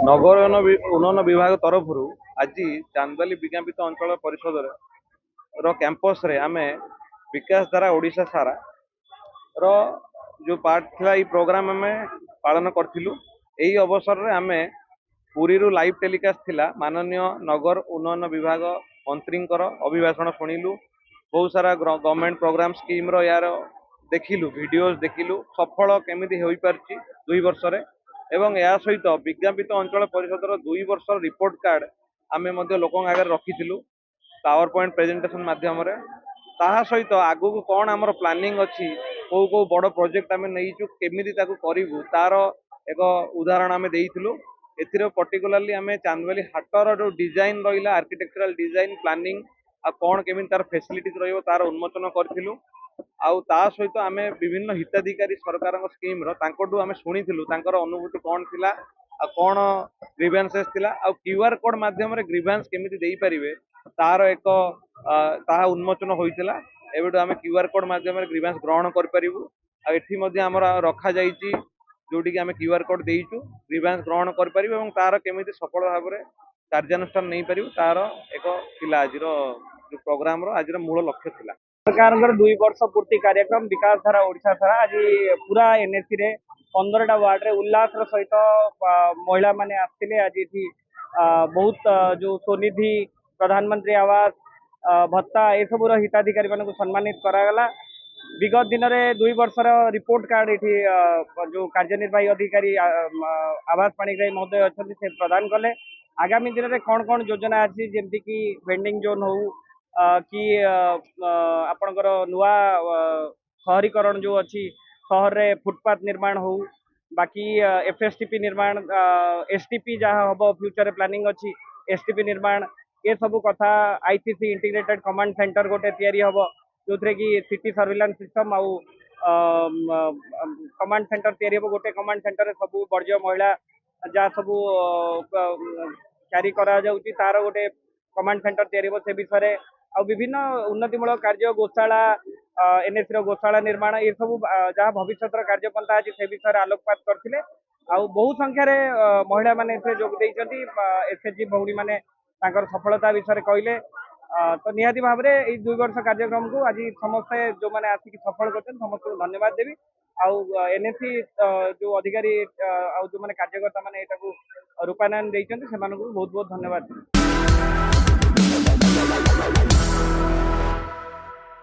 नगर उन्नयन विभाग तरफ आज चांदबाली विज्ञापित अंचल परिषद कैंपस रे आमे विकास धारा ओडिशा सारा रो जो पार्ट थिला ई प्रोग्राम हमें पालन करथिलु। एही अवसर रे आमे पुरी रु लाइव टेलीकास्ट थिला माननीय नगर उन्नयन विभाग मंत्री अभिभाषण शुणिलु। बहुत सारा गवर्नमेंट प्रोग्राम स्कीम रो यार देखिलु, वीडियोस देखिलु, सफल केमिति होई परछि 2 वर्ष रे। एवं या सहित विज्ञापित अंचल परिषद 2 वर्ष रिपोर्ट कार्ड आमे मध्य लोकों आगे रखिथिलु पावर पॉइंट प्रेजेंटेशन माध्यम रे। ताहा सहित आगु को कौन आमर प्लानिंग अच्छी, को बड़ प्रोजेक्ट आमे नहींचु, केमिति ताकू करिवु तार एक उदाहरण आमे देइथिलु। एथिरे पर्टिकुलरली आमे चांदबाली हाटर जो डिजाइन रहिला आर्किटेक्चरल डिजाइन प्लानिंग आ कौन केमिति तार फैसिलिटीज रहिबो तार उन्मोचन करथिलु। आउ ता सहित आमे विभिन्न हिताधिकारी सरकार स्कीम रो तांकोटू आमे शुणिथिलु तांकर अनुभूति कौन थिला आ कौन ग्रीवेंसेस थिला आ क्यूआर कोड माध्यम रे ग्रीवेंस केमिति देई परिबे तार एक ताहा उन्मोचन होइतिला। एबेटू आमे क्यूआर कोड माध्यम रे ग्रीवेंस ग्रहण कर परिबु। आ एठी मध्ये हमर रखा जाईची जोटी कि आमे क्यूआर कोड देइचु ग्रीवेंस ग्रहण कर परिबे एवं तार केमिति सफल भाव रे कार्यानुष्ठान नहीं परिबु तार एक थिला आजिर जो प्रोग्राम रो आजिर मूल लक्ष्य थिला। सरकार 2 वर्ष पूर्ति कार्यक्रम विकास धारा ओडिशा सारा आज पूरा एनएसी रे 15टा वार्ड रे उल्लास सहित महिला माने आसथिले। आज इठी बहुत जो स्वनिधि प्रधानमंत्री आवास भत्ता ए सब हिताधिकारी मानक सम्मानित करागला। विगत दिन में 2 वर्षर रिपोर्ट कार्ड इठी जो कार्यनिर्वाही अधिकारी आवास पाणिग्राही महोदय अच्छा से प्रदान कले। आगामी दिन में कौन कौन योजना अच्छी जमती कि वेंडिंग जोन हो कि आपणकर नुआ शहरीकरण जो अच्छी सहर रे फुटपाथ निर्माण हो, बाकी एफएसटीपी निर्माण एसटीपी जहाँ हम फ्यूचर प्लानिंग अच्छी एसटीपी निर्माण ये सब कथा आईसीसी इंटीग्रेटेड कमांड सेंटर गोटे तैयारी हम जो कि सिटी सर्विलांस सिस्टम आउ कमांड सेंटर तैयारी हम। गोटे कमांड सेंटर सब वर्ज्य महिला जहाँ सब क्यारी करा जाउची तार गोटे कमांड सेंटर तैयारी हम से विषय आ विभिन्न उन्नतिमूलक कार्य गोशाला एनएसी रो गोशाला निर्माण ये सब जहाँ भविष्य कार्यपंथा आज से विषय आलोकपात करथिले। आउ बहु संख्या रे महिला माने एथे जोग देइचंती एसएचजी भौणी माने तांकर सफलता विषय कहले। तो निहाती भाव में यही 2 वर्ष कार्यक्रम को आज समस्ते जो मैंने आसिक सफल कर समस्त को धन्यवाद देवी। आउ एनएसी जो अधिकारी आउ जो मैंने कार्यकर्ता मैंने यहाँ रूपायन देते से बहुत बहुत धन्यवाद।